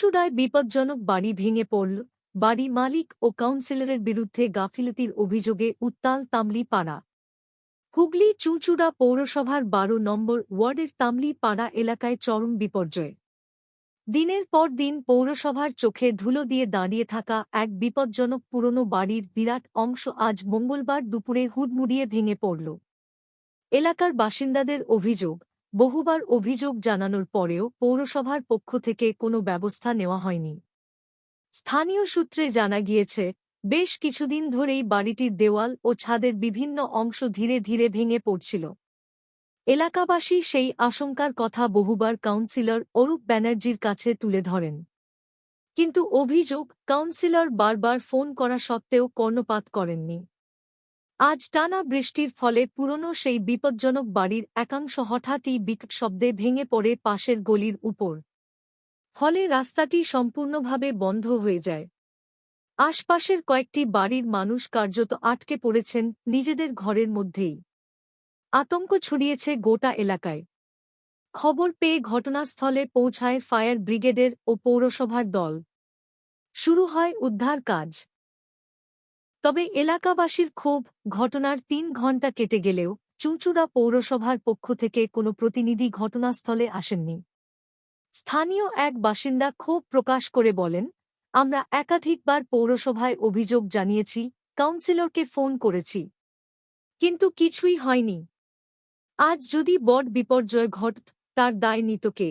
চুঁচুড়ায় বিপজ্জনক বাড়ি ভেঙে পড়ল, বাড়ি মালিক ও কাউন্সিলরের বিরুদ্ধে গাফিলতির অভিযোগে উত্তাল তামলি পাড়া। হুগলি চুঁচুড়া পৌরসভার ১২ নম্বর ওয়ার্ডের তামলি পাড়া এলাকায় চরম বিপর্যয়। দিনের পর দিন পৌরসভার চোখে ধুলো দিয়ে দাঁড়িয়ে থাকা এক বিপজ্জনক পুরনো বাড়ির বিরাট অংশ আজ মঙ্গলবার দুপুরে হুড়মুড়িয়ে ভেঙে পড়ল। এলাকার বাসিন্দাদের অভিযোগ, বহুবার অভিযোগ জানানোর পরেও পৌরসভার পক্ষ থেকে কোনো ব্যবস্থা নেওয়া হয়নি। স্থানীয় সূত্রে জানা গিয়েছে, বেশ কিছুদিন ধরেই বাড়িটির দেওয়াল ও ছাদের বিভিন্ন অংশ ধীরে ধীরে ভেঙে পড়ছিল। এলাকাবাসী সেই আশঙ্কার কথা বহুবার কাউন্সিলর অরূপ ব্যানার্জির কাছে তুলে ধরেন। কিন্তু অভিযোগ, কাউন্সিলর বারবার ফোন করা সত্ত্বেও কর্ণপাত করেননি। আজ টানা বৃষ্টির ফলে পুরনো সেই বিপজ্জনক বাড়ির একাংশ হঠাৎই বিকট শব্দে ভেঙে পড়ে পাশের গলির উপর। ফলে রাস্তাটি সম্পূর্ণভাবে বন্ধ হয়ে যায়। আশপাশের কয়েকটি বাড়ির মানুষ কার্যত আটকে পড়েছেন নিজেদের ঘরের মধ্যেই। আতঙ্ক ছড়িয়েছে গোটা এলাকায়। খবর পেয়ে ঘটনাস্থলে পৌঁছায় ফায়ার ব্রিগেডের ও পৌরসভার দল। শুরু হয় উদ্ধার কাজ। তবে এলাকাবাসীর ক্ষোভ, ঘটনার ৩ ঘণ্টা কেটে গেলেও চুঁচুড়া পৌরসভার পক্ষ থেকে কোনো প্রতিনিধি ঘটনাস্থলে আসেননি। স্থানীয় এক বাসিন্দা ক্ষোভ প্রকাশ করে বলেন, আমরা একাধিকবার পৌরসভায় অভিযোগ জানিয়েছি, কাউন্সিলরকে ফোন করেছি, কিন্তু কিছুই হয়নি। আজ যদি বড় বিপর্যয় ঘটত, তার দায় নিত কে?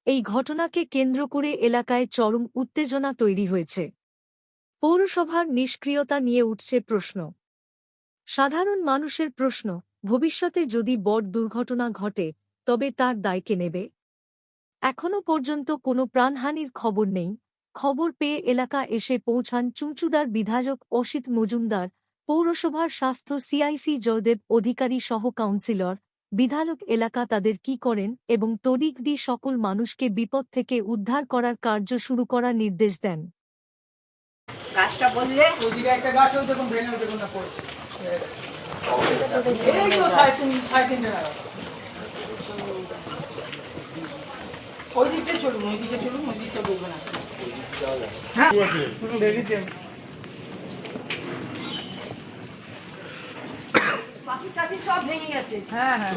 এই ঘটনাকে কেন্দ্র করে এলাকায় চরম উত্তেজনা তৈরি হয়েছে। পৌরসভার নিষ্ক্রিয়তা নিয়ে উঠছে প্রশ্ন। সাধারণ মানুষের প্রশ্ন, ভবিষ্যতে যদি বড় দুর্ঘটনা ঘটে, তবে তার দায় কে নেবে? এখনও পর্যন্ত কোনো প্রাণহানির খবর নেই। খবর পেয়ে এলাকা এসে পৌঁছান চুঁচুড়ার বিধায়ক অসিত মজুমদার, পৌরসভার স্বাস্থ্য সিআইসি জয়দেব অধিকারী সহ কাউন্সিলর। বিধায়ক এলাকা তাদের কি করেন এবং তড়িঘড়ি সকল মানুষকে বিপদ থেকে উদ্ধার করার কার্য শুরু করার নির্দেশ দেন। গাছটা বললে ওইদিকে একটা গাছ ওই দেখুন ভেঙে দেখুন না পড়ে এই তো সাড়ে তিনটে নাগাদ ওই দিকটা চলুন ওই দিকটা দেখবেন হ্যাঁ দেখেছি সব ভেঙে গেছে। হ্যাঁ হ্যাঁ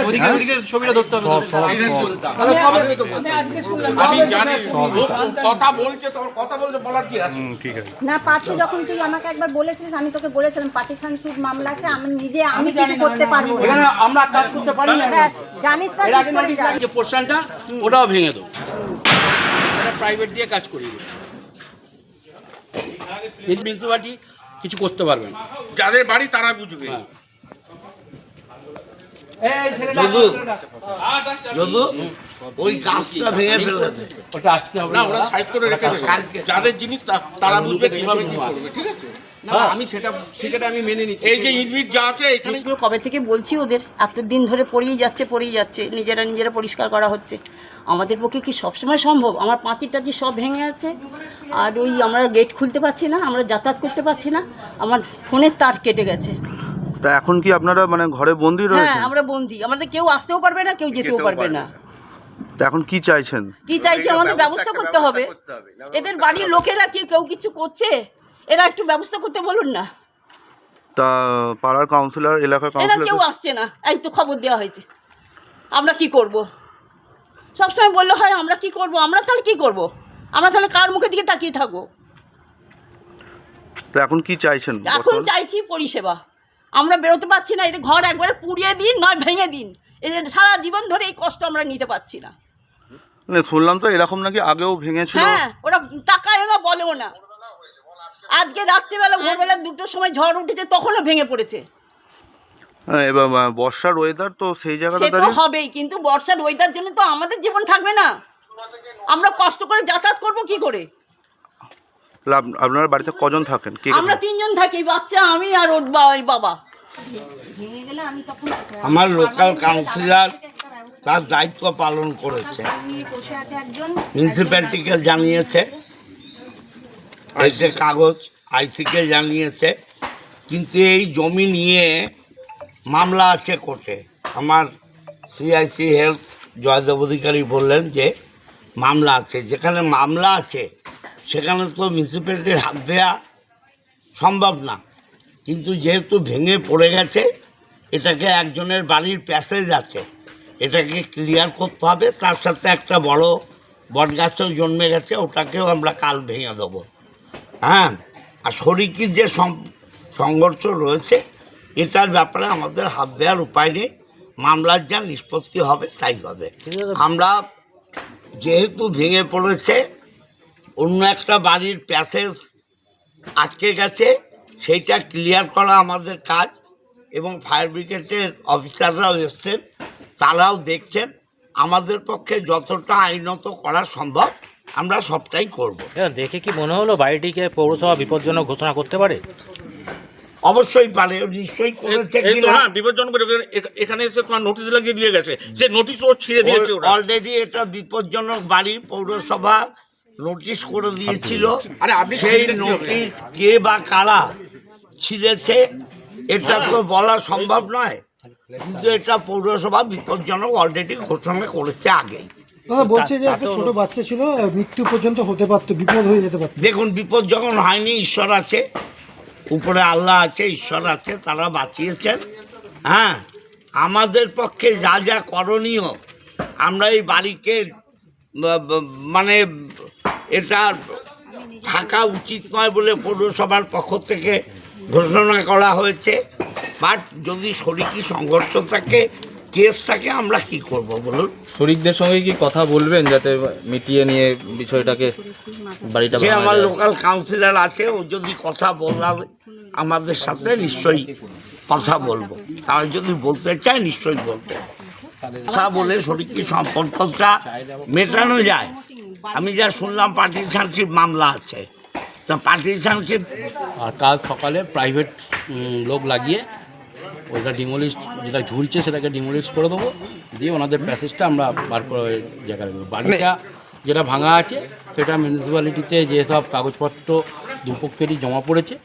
ওদিকে ছবিটা ধরতে হবে। আজকে শুনলাম আমি জানি কথা বলছে, তোর কথা বলতে বলার কি আছে? ঠিক আছে না পার্টি, যখন তুই আমাকে একবার বলেছিস, আমি তোকে বলেছিলাম পার্টিশন সুদ মামলা আছে, আমি আমি কিছু করতে পারবো না। এখানে আমরা কাজ করতে পারি না। ব্যাস, জানিস না ঠিক করে যা। যে পোর্শনটা ওটাও ভেঙে দেবো, এটা প্রাইভেট দিয়ে কাজ করি। মিউনিসিপালিটি কিছু করতে পারবে না, যাদের বাড়ি তারা বুঝবে। ওই গাছটা ভেঙে ফেলেছে, ওটা আজকে হবে না, ওরা সাইড করে রেখে দেবে। যাদের জিনিস তারা বুঝবে কিভাবে কি করবে, ঠিক আছে? আমি সেটা আমি মেনে নিচ্ছি। এই যে ইউনিট যা আছে এখানে, কবে থেকে বলছি ওদের, এতদিন ধরে পড়েই যাচ্ছে, নিজেরা পরিষ্কার করা হচ্ছে। আমাদের পক্ষে কি সবসময় সম্ভব? আমার পাঁচির টাচি সব ভেঙে আছে, আর ওই আমরা গেট খুলতে পারছি না, আমরা যাতায়াত করতে পারছি না, আমার ফোনের তার কেটে গেছে। তা এখন কি আপনারা মানে ঘরে বন্দি রয়েছেন? হ্যাঁ, আমরা বন্দি, আমাদের কেউ আসতেও পারবে না, কেউ যেতেও পারবে না। তা এখন কি চাইছেন? আমাদের ব্যবস্থা করতে হবে। এদের বাড়ির লোকেরা কি কেউ কিছু করছে? এরা একটু ব্যবস্থা করতে বলুন না। তা পাড়ার কাউন্সিলর, এলাকার এরা কাউন্সিলর কেউ আসছে না। এই তো খবর দেওয়া হয়েছে, আমরা কি করব? সবসময় বললে হয় আমরা কি করব? আমরা তাহলে কি করব? আমরা তাহলে কার মুখের দিকে তাকিয়ে থাকবো? তা এখন কি চাইছেন? এখন চাইছি পরিষেবা। আমরা বেরোতে পারছি না, এদের ঘর একবারে পুড়িয়ে দিন, নয় ভেঙে দিন। এদের সারা জীবন ধরে এই কষ্ট আমরা নিতে পারছি না। শুনলাম তো এরকম নাকি আগেও ভেঙেছিল। হ্যাঁ, ওরা তাকায়ও না, বলেও না। আজকে রাত্রিবেলা ভোরবেলা 2টোর সময় ঝড় উঠেছে, তখনও ভেঙে পড়েছে। এবার বর্ষার ওয়েদার তো সেই জায়গাটা সে তো হবেই, কিন্তু বর্ষার ওয়েদার জন্য তো আমাদের জীবন থাকবে না। আমরা কষ্ট করে যাতায়াত করব কি করে? আপনার বাড়িতে কজন থাকেন? আমরা 3 জন থাকি, বাচ্চা, আমি আর ওর বাবা। আমার লোকাল কাউন্সিলর তার দায়িত্ব পালন করেছে, মিউনিসিপ্যালিটিকে জানিয়েছে, কাগজ আইসিকে জানিয়েছে, কিন্তু এই জমি নিয়ে মামলা আছে কোর্টে। আমার সিআইসি হেলথ জয়দেব অধিকারী বললেন যে মামলা আছে, যেখানে মামলা আছে সেখানে তো মিউনিসিপ্যালিটির হাত দেওয়া সম্ভব না। কিন্তু যেহেতু ভেঙে পড়ে গেছে, এটাকে একজনের বাড়ির প্যাসেজ আছে, এটাকে ক্লিয়ার করতে হবে। তার সাথে একটা বড় বটগাছও জন্মে গেছে, ওটাকেও আমরা কাল ভেঙে দেবো। হ্যাঁ, আর শরিকির যে সংঘর্ষ রয়েছে এটার ব্যাপারে আমাদের হাত দেওয়ার উপায় নেই, মামলার যা নিষ্পত্তি হবে তাই হবে। আমরা যেহেতু ভেঙে পড়েছে, অন্য একটা বাড়ির প্যাসেজ আটকে গেছে, সেইটা ক্লিয়ার করা আমাদের কাজ। এবং ফায়ার ব্রিগেডের অফিসাররাও এসছেন, তারাও দেখছেন। আমাদের পক্ষে যতটা আইনত করা সম্ভব আমরা সবটাই করব। দেখে কি মনে হলো বাড়িটিকে পৌরসভা বিপজ্জনক ঘোষণা করতে পারে? অবশ্যই পারে, নিশ্চয়ই করেছে কিনা। বিপজ্জনক এখানে এসে তোমার নোটিশ লাগিয়ে দিয়ে গেছে, যে নোটিশও ছিঁড়ে দিয়েছে। অলরেডি এটা বিপজ্জনক বাড়ি, পৌরসভা নোটিশ করে দিয়েছিল। আরে আপনি সেই নোটিশ কে বা কারা ছিঁড়েছে এটা তো বলা সম্ভব নয়, কিন্তু এটা পৌরসভা বিপজ্জনক অলরেডি ঘোষণা করেছে আগেই। দাদা বলছে যে একটা ছোট বাচ্চা ছিল, মৃত্যু পর্যন্ত হতে পারতো, বিপদ হয়ে যেতে পারতো। দেখুন, বিপদ যখন হয়নি, ঈশ্বর আছে, উপরে আল্লাহ আছে, ঈশ্বর আছে, তারা বাঁচিয়েছেন। হ্যাঁ, আমাদের পক্ষে যা যা করণীয়, আমরা এই বাড়িকে মানে এটা থাকা উচিত নয় বলে পৌরসভার পক্ষ থেকে ঘোষণা করা হয়েছে। বাট যদি শরিকি সংঘর্ষ থাকে, কেস থাকে, আমরা কি করব বলুন? শরিকদের সঙ্গে কি কথা বলবেন যাতে মিটিয়ে নিয়ে বিষয়টাকে বাড়িটা যে আমার লোকাল কাউন্সিলর আছে, ও যদি কথা বলার আমাদের সাথে নিশ্চয়ই কথা বলবো। তারা যদি বলতে চায় নিশ্চয়ই বলতে, কথা বলে শরিকি সম্পর্কটা মেটানো যায়। আমি যা শুনলাম পার্টিশনশিপ মামলা আছে, তা পার্টিশনশিপ আর কাল সকালে প্রাইভেট লোক লাগিয়ে ওইটা ডিমোলিশ, যেটা ঝুলছে সেটাকে ডিমোলিশ করে দেবো, দিয়ে ওনাদের প্যাসেজটা আমরা বার করে জায়গায় দেবো। বাড়িটা যেটা ভাঙা আছে সেটা মিউনিসিপ্যালিটিতে যেসব কাগজপত্র দুপক্ষেরই জমা পড়েছে,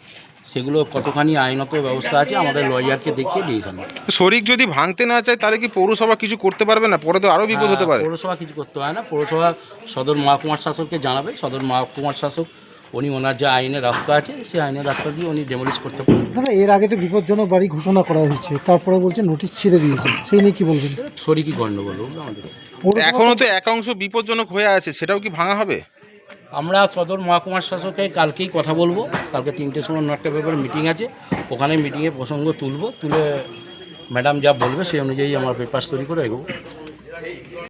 সেগুলো কতখানি আইনত ব্যবস্থা আছে আমাদের লয়ারকে দেখিয়ে দিয়েছেন। শরিক যদি ভাঙতে না চায় তাহলে কি পৌরসভা কিছু করতে পারবে না? পরে তো আরও বিপদ হতে পারে। পৌরসভা কিছু করতে হয় না, পৌরসভা সদর মহকুমার শাসককে জানাবে। সদর মহকুমার শাসক উনি ওনার যে আইনের রাস্তা আছে সেই আইনের রাস্তা দিয়ে উনি ডেমোলিশ করতে পারেন। দাদা এর আগে তো বিপজ্জনক বাড়ি ঘোষণা করা হয়েছে, তারপরে বলছে নোটিশ ছিঁড়ে দিয়েছে, সেই নিয়ে কি বলবেন? শরিকি গণ্ডগোল আমাদের। এখনো তো এক অংশ বিপজ্জনক হয়ে আছে, সেটাও কি ভাঙা হবে? আমরা সদর মহকুমার শাসকে কালকেই কথা বলবো। কালকে 3টের সময় অন্য একটা ব্যাপারে মিটিং আছে, ওখানে মিটিংয়ে প্রসঙ্গ তুলে ম্যাডাম যা বলবে সেই অনুযায়ী আমরা পেপার তৈরি করে এগোবো।